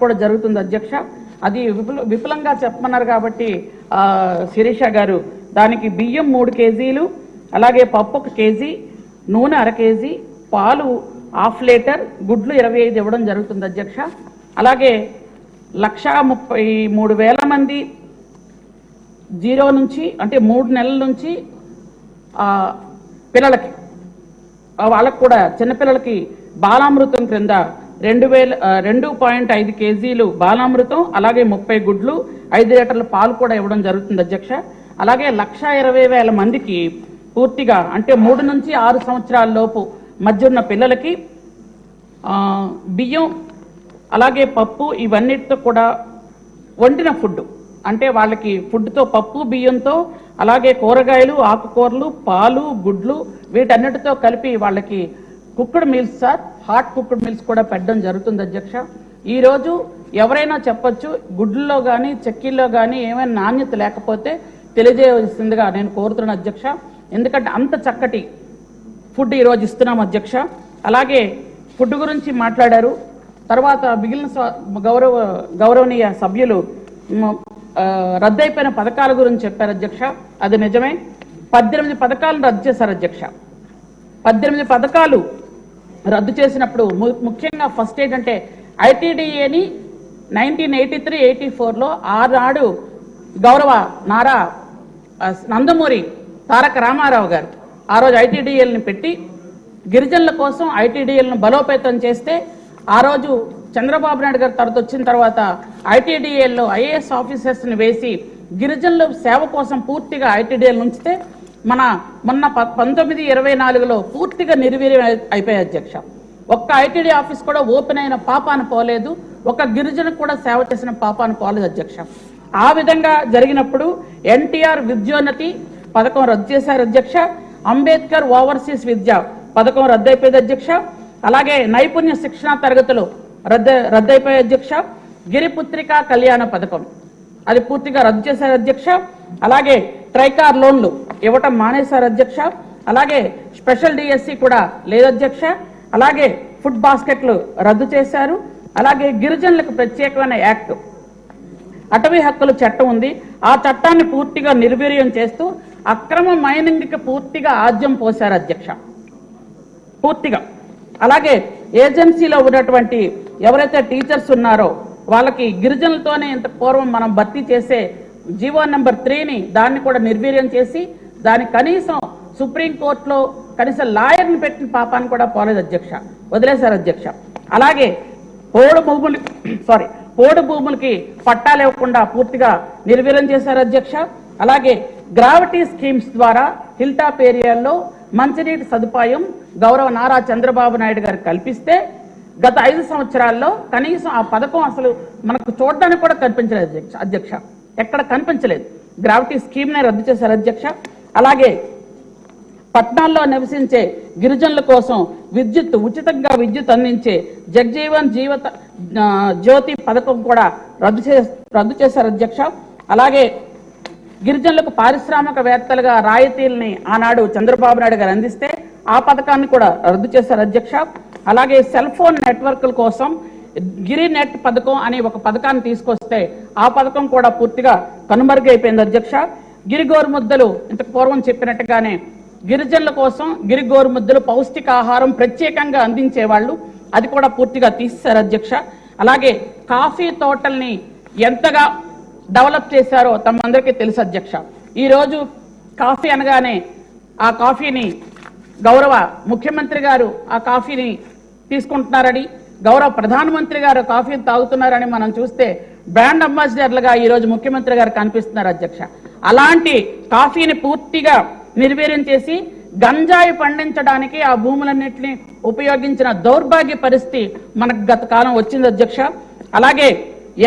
కూడా జరుగుతుంది అధ్యక్ష. అది విపులంగా చెప్పమన్నారు కాబట్టి శిరీష గారు దానికి బియ్యం 3 కేజీలు, అలాగే పప్పు 1 కేజీ, నూనె 1/2 కేజీ, పాలు 1/2 లీటర్, గుడ్లు 25 ఇవ్వడం జరుగుతుంది అధ్యక్ష. అలాగే 1,33,000 మంది 0 నుంచి అంటే 3 నెలల నుంచి పిల్లలకి వాళ్ళకు కూడా చిన్నపిల్లలకి బాలామృతం క్రింద 2.5 కేజీలు బాలామృతం, అలాగే 30 గుడ్లు, 5 లీటర్ల పాలు కూడా ఇవ్వడం జరుగుతుంది అధ్యక్ష. అలాగే 1,20,000 మందికి పూర్తిగా అంటే 3 నుంచి 6 సంవత్సరాల లోపు మధ్య ఉన్న పిల్లలకి బియ్యం, అలాగే పప్పు, ఇవన్నిటితో కూడా వండిన ఫుడ్ అంటే వాళ్ళకి ఫుడ్తో పప్పు బియ్యంతో అలాగే కూరగాయలు, ఆకుకూరలు, పాలు, గుడ్లు వీటన్నిటితో కలిపి వాళ్ళకి cooked meals sir, hot cooked meals కూడా పెట్టడం జరుగుతుంది అధ్యక్ష. ఈరోజు ఎవరైనా చెప్పొచ్చు గుడ్లలో కానీ చెక్కీల్లో కానీ ఏమైనా నాణ్యత లేకపోతే తెలియజేయవలసిందిగా నేను కోరుతున్నాను అధ్యక్ష. ఎందుకంటే అంత చక్కటి ఫుడ్ ఈరోజు ఇస్తున్నాం అధ్యక్ష. అలాగే ఫుడ్ గురించి మాట్లాడారు. తర్వాత మిగిలిన గౌరవనీయ సభ్యులు రద్దయిపోయిన పథకాల గురించి చెప్పారు అధ్యక్ష. అది నిజమే. 18 పథకాలను రద్దు చేశారు అధ్యక్ష. 18 పథకాలు రద్దు చేసినప్పుడు ముఖ్యంగా ఫస్ట్ ఏంటంటే ఐటీడీఏని 1983-84లో ఆనాడు గౌరవ నారా నందమూరి తారక రామారావు గారు ఆ రోజు ఐటీడీఎల్ని పెట్టి గిరిజనుల కోసం ఐటీడీఎల్ను బలోపేతం చేస్తే ఆ రోజు చంద్రబాబు నాయుడు గారు తర్వాత వచ్చిన తర్వాత ఐటీడీఎల్లో ఐఏఎస్ ఆఫీసర్స్ని వేసి గిరిజనుల సేవ కోసం పూర్తిగా ఐటీడీఎల్ ఉంచితే మొన్న 1924లో పూర్తిగా నిర్వీర్యం అయిపోయాయి అధ్యక్ష. ఒక్క ఐటీడీ ఆఫీస్ కూడా ఓపెన్ అయిన పాపాను పోలేదు, ఒక గిరిజనకు కూడా సేవ చేసిన పాపాను పోలేదు అధ్యక్ష. ఆ విధంగా జరిగినప్పుడు ఎన్టీఆర్ విద్యోన్నతి పథకం రద్దు చేశారు అధ్యక్ష. అంబేద్కర్ ఓవర్సీస్ విద్య పథకం రద్దయిపోయింది అధ్యక్ష. అలాగే నైపుణ్య శిక్షణ తరగతులు రద్దయిపోయాయి అధ్యక్ష. గిరిపుత్రిక కళ్యాణ పథకం అది పూర్తిగా రద్దు చేశారు అధ్యక్ష. అలాగే ట్రైకార్ లోన్లు ఇవ్వటం మానేశారు అధ్యక్ష. అలాగే స్పెషల్ డిఎస్సి కూడా లేదు అధ్యక్ష. అలాగే ఫుడ్ బాస్కెట్లు రద్దు చేశారు. అలాగే గిరిజనులకు ప్రత్యేకమైన యాక్ట్ అటవీ హక్కుల చట్టం ఉంది, ఆ చట్టాన్ని పూర్తిగా నిర్వీర్యం చేస్తూ అక్రమ మైనింగ్కి పూర్తిగా ఆద్యం పోశారు అధ్యక్ష, పూర్తిగా. అలాగే ఏజెన్సీలో ఉన్నటువంటి ఎవరైతే టీచర్స్ ఉన్నారో వాళ్ళకి గిరిజనులతోనే ఇంత పూర్వం మనం భర్తీ చేసే జీవో నెంబర్ 3ని దాన్ని కూడా నిర్వీర్యం చేసి దాని కనీసం సుప్రీంకోర్టులో కనీసం లాయర్ని పెట్టిన పాపాన్ని కూడా పోలేదు అధ్యక్ష, వదిలేశారు అధ్యక్ష. అలాగే పోడు భూములకి పట్టాలు ఇవ్వకుండా పూర్తిగా నిర్వీర్యం చేశారు అధ్యక్ష. అలాగే గ్రావిటీ స్కీమ్స్ ద్వారా హిల్ టాప్ ఏరియాల్లో మంచినీటి సదుపాయం గౌరవ నారా చంద్రబాబు నాయుడు గారు కల్పిస్తే గత 5 సంవత్సరాల్లో కనీసం ఆ పథకం అసలు మనకు చూడడానికి కూడా కనిపించలేదు అధ్యక్ష, ఎక్కడ కనిపించలేదు. గ్రావిటీ స్కీమ్నే రద్దు చేశారు అధ్యక్ష. అలాగే పట్టణాల్లో నివసించే గిరిజనుల కోసం ఉచితంగా విద్యుత్ అందించే జగజీవన్ జ్యోతి పథకం కూడా రద్దు చేశారు అధ్యక్ష. అలాగే గిరిజనులకు పారిశ్రామికవేత్తలుగా రాయితీల్ని ఆనాడు చంద్రబాబు నాయుడు గారు అందిస్తే ఆ పథకాన్ని కూడా రద్దు చేశారు అధ్యక్ష. అలాగే సెల్ ఫోన్ నెట్వర్క్ల కోసం గిరి నెట్ పథకం అనే ఒక పథకాన్ని తీసుకొస్తే ఆ పథకం కూడా పూర్తిగా కనుమరుగైపోయింది అధ్యక్ష. గిరి గోరుముద్దలు ఇంతకు పూర్వం చెప్పినట్టుగానే గిరిజనుల కోసం గిరి గోరుముద్దలు పౌష్టికాహారం ప్రత్యేకంగా అందించేవాళ్ళు, అది కూడా పూర్తిగా తీసేశారు అధ్యక్ష. అలాగే కాఫీ తోటల్ని ఎంతగా డెవలప్ చేశారో తమందరికీ తెలుసు అధ్యక్ష. ఈరోజు కాఫీ అనగానే ఆ కాఫీని గౌరవ ముఖ్యమంత్రి గారు ఆ కాఫీని తీసుకుంటున్నారని, గౌరవ ప్రధానమంత్రి గారు కాఫీని తాగుతున్నారని మనం చూస్తే బ్రాండ్ అంబాసిడర్లుగా ఈరోజు ముఖ్యమంత్రి గారు కనిపిస్తున్నారు అధ్యక్ష. అలాంటి కాఫీని పూర్తిగా నిర్వీర్యం చేసి గంజాయి పండించడానికి ఆ భూములన్నింటినీ ఉపయోగించిన దౌర్భాగ్య పరిస్థితి మనకు గత కాలం వచ్చింది అధ్యక్ష. అలాగే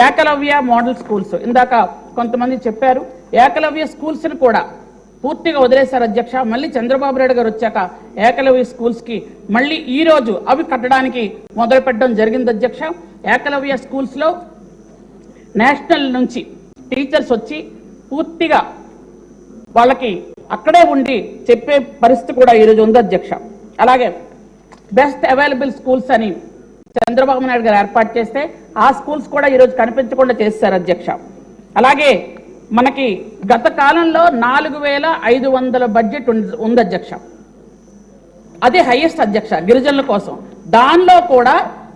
ఏకలవ్య మోడల్ స్కూల్స్ ఇందాక కొంతమంది చెప్పారు, ఏకలవ్య స్కూల్స్ని కూడా పూర్తిగా వదిలేశారు అధ్యక్ష. మళ్ళీ చంద్రబాబు నాయుడు గారు వచ్చాక ఏకలవ్య స్కూల్స్కి మళ్ళీ ఈరోజు అవి కట్టడానికి మొదలు పెట్టడం జరిగింది అధ్యక్ష. ఏకలవ్య స్కూల్స్లో నేషనల్ నుంచి టీచర్స్ వచ్చి పూర్తిగా వాళ్ళకి అక్కడే ఉండి చెప్పే పరిస్థితి కూడా ఈరోజు ఉంది అధ్యక్ష. అలాగే బెస్ట్ అవైలబుల్ స్కూల్స్ అని చంద్రబాబు నాయుడు గారు ఏర్పాటు చేస్తే ఆ స్కూల్స్ కూడా ఈరోజు కనిపించకుండా చేశారు అధ్యక్ష. అలాగే మనకి గత కాలంలో 4,500 బడ్జెట్ ఉంది అధ్యక్ష. అదే హైయెస్ట్ అధ్యక్ష గిరిజనుల కోసం. దానిలో కూడా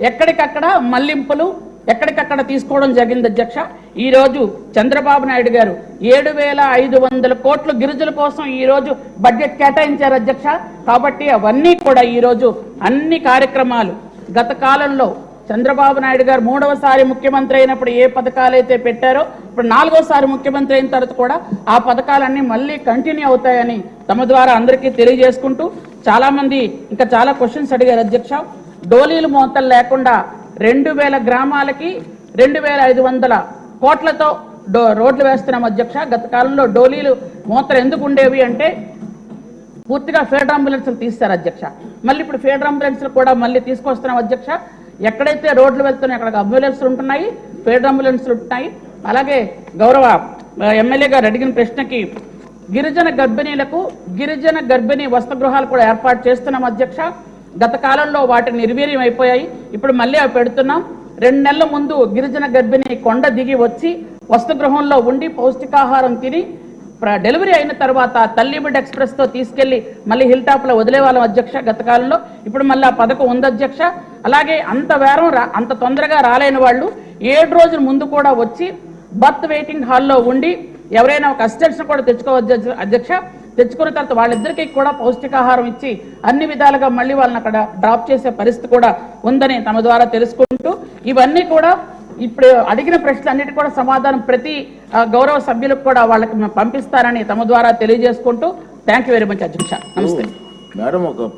ఎక్కడికక్కడ మళ్లింపులు ఎక్కడికక్కడ తీసుకోవడం జరిగింది అధ్యక్ష. ఈ రోజు చంద్రబాబు నాయుడు గారు 7,500 కోట్లు గిరిజనుల కోసం ఈ రోజు బడ్జెట్ కేటాయించారు అధ్యక్ష. కాబట్టి అవన్నీ కూడా ఈ రోజు అన్ని కార్యక్రమాలు గత కాలంలో చంద్రబాబు నాయుడు గారు 3వసారి ముఖ్యమంత్రి అయినప్పుడు ఏ పథకాలైతే పెట్టారో ఇప్పుడు 4వసారి ముఖ్యమంత్రి అయిన తర్వాత కూడా ఆ పథకాలన్నీ మళ్ళీ కంటిన్యూ అవుతాయని తమ ద్వారా అందరికీ తెలియజేసుకుంటూ, చాలా మంది ఇంకా చాలా క్వశ్చన్స్ అడిగారు అధ్యక్ష. డోలీలు మోతలు లేకుండా 2,000 గ్రామాలకి 2,500 కోట్లతో రోడ్లు వేస్తున్నాం అధ్యక్ష. గత కాలంలో డోలీలు మోతలు ఎందుకు ఉండేవి అంటే పూర్తిగా ఫీల్డ్ అంబులెన్స్లు తీస్తారు అధ్యక్ష. మళ్ళీ ఇప్పుడు ఫీల్డ్ అంబులెన్స్లు కూడా మళ్ళీ తీసుకొస్తున్నాం అధ్యక్ష. ఎక్కడైతే రోడ్లు వెళ్తున్నాయో అక్కడ అంబులెన్స్లు ఉంటున్నాయి, ఫీల్డ్ అంబులెన్స్లు ఉంటున్నాయి. అలాగే గౌరవ ఎమ్మెల్యే గారు అడిగిన ప్రశ్నకి గిరిజన గర్భిణీలకు గిరిజన గర్భిణీ వసతిగృహాలు కూడా ఏర్పాటు చేస్తున్నాం అధ్యక్ష. గత కాలంలో వాటిని నిర్వీర్యం అయిపోయాయి, ఇప్పుడు మళ్ళీ అవి పెడుతున్నాం. 2 నెలల ముందు గిరిజన గర్భిణి కొండ దిగి వచ్చి వసతిగృహంలో ఉండి పౌష్టికాహారం తిని డెలివరీ అయిన తర్వాత తల్లి బిడ్డ ఎక్స్ప్రెస్తో తీసుకెళ్లి మళ్ళీ హిల్ టాప్లో వదిలేవాళ్ళం అధ్యక్ష గత కాలంలో. ఇప్పుడు మళ్ళీ ఆ పథకం ఉంది అధ్యక్ష. అలాగే అంత తొందరగా రాలేని వాళ్ళు 7 రోజుల ముందు కూడా వచ్చి బర్త్ వెయిటింగ్ హాల్లో ఉండి ఎవరైనా ఒక అసిస్టెంట్స్ కూడా తెచ్చుకోవచ్చు అధ్యక్ష. తెచ్చుకున్న తర్వాత వాళ్ళిద్దరికీ కూడా పౌష్టికాహారం ఇచ్చి అన్ని విధాలుగా మళ్ళీ వాళ్ళని అక్కడ డ్రాప్ చేసే పరిస్థితి కూడా ఉందని తమ ద్వారా తెలుసుకుంటూ, ఇవన్నీ కూడా ఇప్పుడు అడిగిన ప్రశ్నలన్నిటి కూడా సమాధానం ప్రతి గౌరవ సభ్యులకు కూడా వాళ్ళకి పంపిస్తారని తమ ద్వారా తెలియజేసుకుంటూ థ్యాంక్ యూ వెరీ మచ్ అధ్యక్ష. నమస్తే మేడం. ఒక